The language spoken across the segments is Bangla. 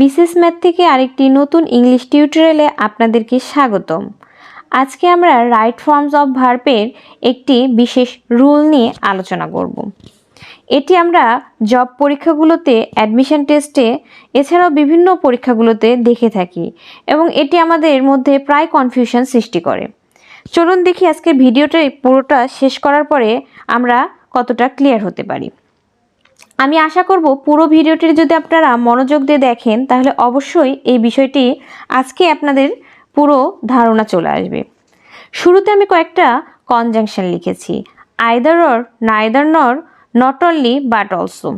বিশেষ ম্যাথ থেকে আরেকটি নতুন ইংলিশ টিউটোরিয়ালে আপনাদেরকে স্বাগতম। আজকে আমরা রাইট ফর্মস অফ ভার্বের একটি বিশেষ রুল নিয়ে আলোচনা করব। এটি আমরা জব পরীক্ষাগুলোতে, অ্যাডমিশন টেস্টে, এছাড়াও বিভিন্ন পরীক্ষাগুলোতে দেখে থাকি এবং এটি আমাদের মধ্যে প্রায় কনফিউশন সৃষ্টি করে। চলুন দেখি আজকের ভিডিওটা পুরোটা শেষ করার পরে আমরা কতটা ক্লিয়ার হতে পারি। আমি আশা করব পুরো ভিডিওটি যদি আপনারা মনোযোগ দিয়ে দেখেন তাহলে অবশ্যই এই বিষয়টি আজকে আপনাদের পুরো ধারণা চলে আসবে। শুরুতে আমি কয়েকটা কনজাংশন লিখেছি, আইদার অর, নাইদার নর, নট অনলি বাট অলসো।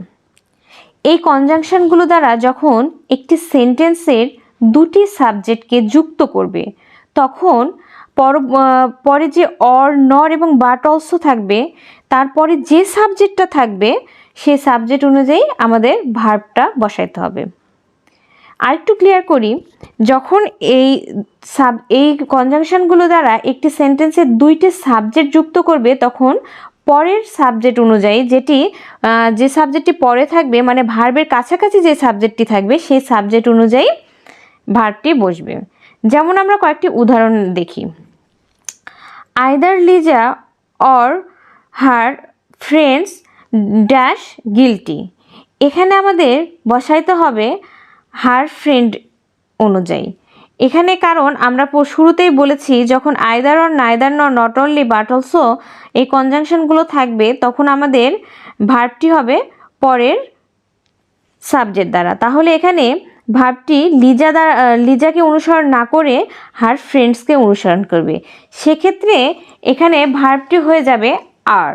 এই কনজাংশনগুলো দ্বারা যখন একটি সেন্টেন্সের দুটি সাবজেক্টকে যুক্ত করবে তখন পরে যে অর, নর এবং বাট অলসো থাকবে, তারপরে যে সাবজেক্টটা থাকবে সেই সাবজেক্ট অনুযায়ী আমাদের ভার্বটা বসাইতে হবে। আরেকটু ক্লিয়ার করি, যখন এই কনজাংশনগুলো দ্বারা একটি সেন্টেন্সের দুইটি সাবজেক্ট যুক্ত করবে তখন পরের সাবজেক্ট অনুযায়ী যে সাবজেক্টটি পরে থাকবে, মানে ভার্বের কাছাকাছি যে সাবজেক্টটি থাকবে সেই সাবজেক্ট অনুযায়ী ভার্বটি বসবে। যেমন আমরা কয়েকটি উদাহরণ দেখি। Either Liza or her friends dash guilty. এখানে আমাদের বসাইতে হবে হার ফ্রেন্ড অনুযায়ী। এখানে কারণ আমরা শুরুতেই বলেছি যখন আইদার অর, নাইদার নর, নট অনলি বাট অলসো এই কনজাংশনগুলো থাকবে তখন আমাদের ভার্বটি হবে পরের সাবজেক্ট দ্বারা। তাহলে এখানে ভার্বটি লিজাকে অনুসরণ না করে হার ফ্রেন্ডসকে অনুসরণ করবে। সেক্ষেত্রে এখানে ভার্বটি হয়ে যাবে আর।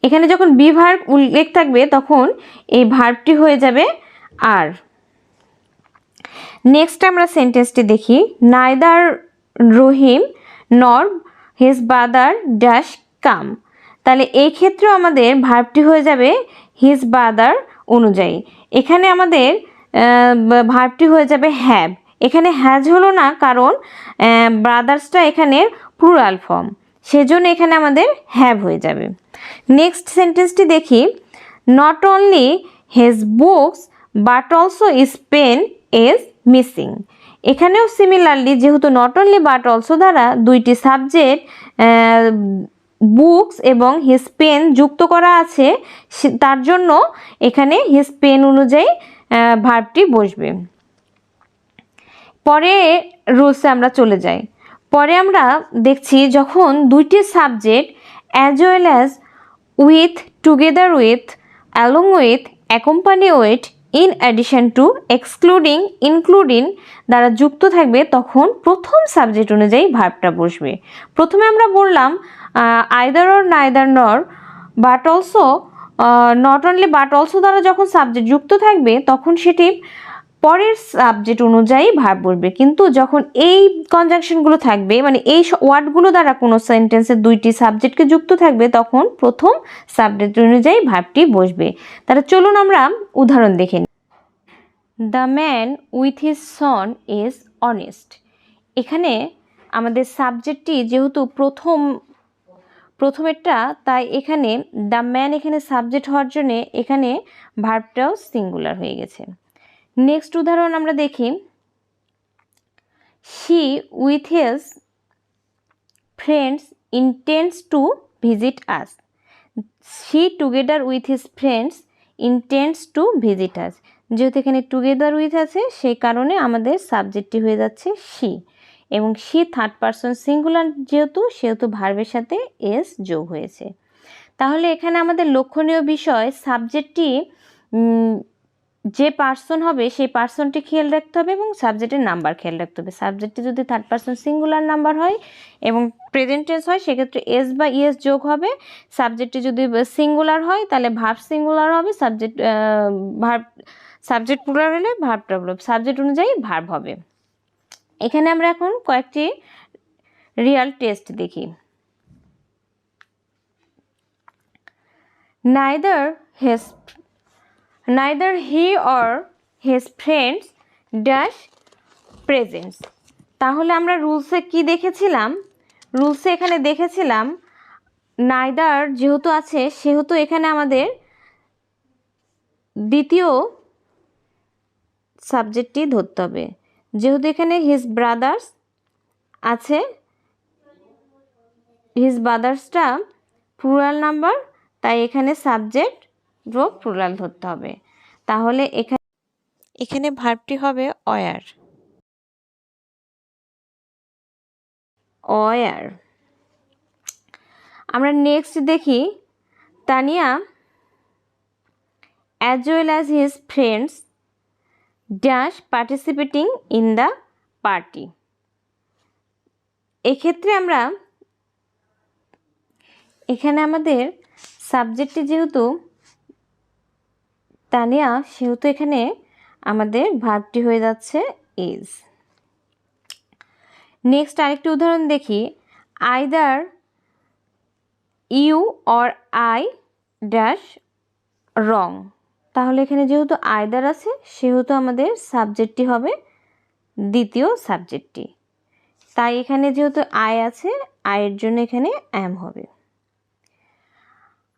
এখানে যখন বি ভার্ব উল্লেখ থাকবে তখন এই ভার্বটি হয়ে যাবে আর। নেক্সট আমরা সেন্টেন্সটি দেখি, নাইদার রহিম নর হিজ ব্রাদার ড্যাশ কাম। তাহলে এই ক্ষেত্রেও আমাদের ভার্বটি হয়ে যাবে হিজ ব্রাদার অনুযায়ী। এখানে আমাদের ভার্বটি হয়ে যাবে হ্যাভ। এখানে হ্যাজ হলো না, কারণ ব্রাদার্সটা এখানে প্লুরাল ফর্ম, সেজন্য এখানে আমাদের হ্যাভ হয়ে যাবে। নেক্সট সেন্টেন্সটি দেখি, not only his books but also is pen is missing. এখানেও সিমিলারলি যেহেতু নট অনলি বাট অলসো দ্বারা দুইটি সাবজেক্ট বুকস এবং হিজ পেন যুক্ত করা আছে, তার জন্য এখানে হিজ পেন অনুযায়ী ভার্বটি বসবে। পরে রুলসে আমরা চলে যাই। পরে আমরা দেখছি যখন দুইটি subject as well as, with, together with, along with, accompany with, in addition to, excluding, including দ্বারা যুক্ত থাকবে তখন প্রথম সাবজেক্ট অনুযায়ী ভার্বটা বসবে। প্রথমে আমরা বললাম আইদার অর, নাইদার নর, but also, not only but also দ্বারা যখন সাবজেক্ট যুক্ত থাকবে তখন সেটি পরের সাবজেক্ট অনুযায়ী ভার্ব বসবে। কিন্তু যখন এই কনজাংশনগুলো থাকবে, মানে এই ওয়ার্ডগুলো দ্বারা কোনো সেন্টেন্সের দুইটি সাবজেক্টকে যুক্ত থাকবে তখন প্রথম সাবজেক্ট অনুযায়ী ভার্বটি বসবে। তাহলে চলুন আমরা উদাহরণ দেখে নিই। The man with his son is honest. এখানে আমাদের সাবজেক্টটি যেহেতু প্রথমেরটা, তাই এখানে দ্য ম্যান এখানে সাবজেক্ট হওয়ার জন্য এখানে ভার্বটাও সিঙ্গুলার হয়ে গেছে। নেক্সট উদাহরণ আমরা দেখি, she with his friends intends to visit us. She together with his friends intends to visit us. যেহেতু এখানে টুগেদার উইথ আছে সেই কারণে আমাদের সাবজেক্টটি হয়ে যাচ্ছে শি, এবং শি থার্ড পারসন সিঙ্গুলার সেহেতু ভার্বের সাথে এস যোগ হয়েছে। তাহলে এখানে আমাদের লক্ষণীয় বিষয় সাবজেক্টটি যে পার্সন হবে সেই পার্সনটি খেয়াল রাখতে হবে এবং সাবজেক্টের নাম্বার খেয়াল রাখতে হবে। সাবজেক্টটি যদি থার্ড পারসন সিঙ্গুলার নাম্বার হয় এবং প্রেজেন্ট টেন্স হয় সেক্ষেত্রে এস বা ইএস যোগ হবে। সাবজেক্টটি যদি সিঙ্গুলার হয় তাহলে ভার্ব সিঙ্গুলার হবে, সাবজেক্ট প্লুরাল হলে ভার্বটা সাবজেক্ট অনুযায়ী ভার্ব হবে। এখানে আমরা এখন কয়েকটি রিয়াল টেস্ট দেখি। Neither he or his friends dash presents. তাহলে আমরা রুলসে কি দেখেছিলাম? রুলসে এখানে দেখেছিলাম নাইদার যেহেতু আছে সেহেতু এখানে আমাদের দ্বিতীয় সাবজেক্টটি ধরতে হবে। যেহেতু এখানে হিজ ব্রাদার্স আছে, হিজ ব্রাদার্সটা প্লুরাল নাম্বার, তাই এখানে সাবজেক্ট প্লুরাল ধরতে হবে। তাহলে এখানে ভার্বটি হবে ওয়্যার। ওয়্যার। আমরা নেক্সট দেখি, Tania as well as his friends dash participating in the party। এক্ষেত্রে আমরা এখানে আমাদের সাবজেক্টটি যেহেতু তানিয়া, সেহেতু এখানে আমাদের ভার্বটি হয়ে যাচ্ছে ইজ। নেক্সট আরেকটি উদাহরণ দেখি, either you or I dash wrong. তাহলে এখানে যেহেতু আইদার আছে, সেহেতু আমাদের সাবজেক্টটি হবে দ্বিতীয় সাবজেক্টটি। তাই এখানে যেহেতু আই আছে, আয়ের জন্য এখানে অ্যাম হবে।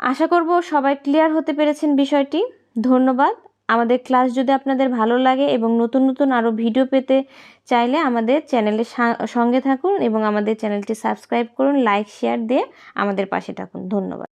আশা করব সবাই ক্লিয়ার হতে পেরেছেন বিষয়টি। ধন্যবাদ। আমাদের ক্লাস যদি আপনাদের ভালো লাগে এবং নতুন নতুন আরও ভিডিও পেতে চাইলে আমাদের চ্যানেলের সঙ্গে থাকুন এবং আমাদের চ্যানেলটি সাবস্ক্রাইব করুন, লাইক শেয়ার দিয়ে আমাদের পাশে থাকুন। ধন্যবাদ।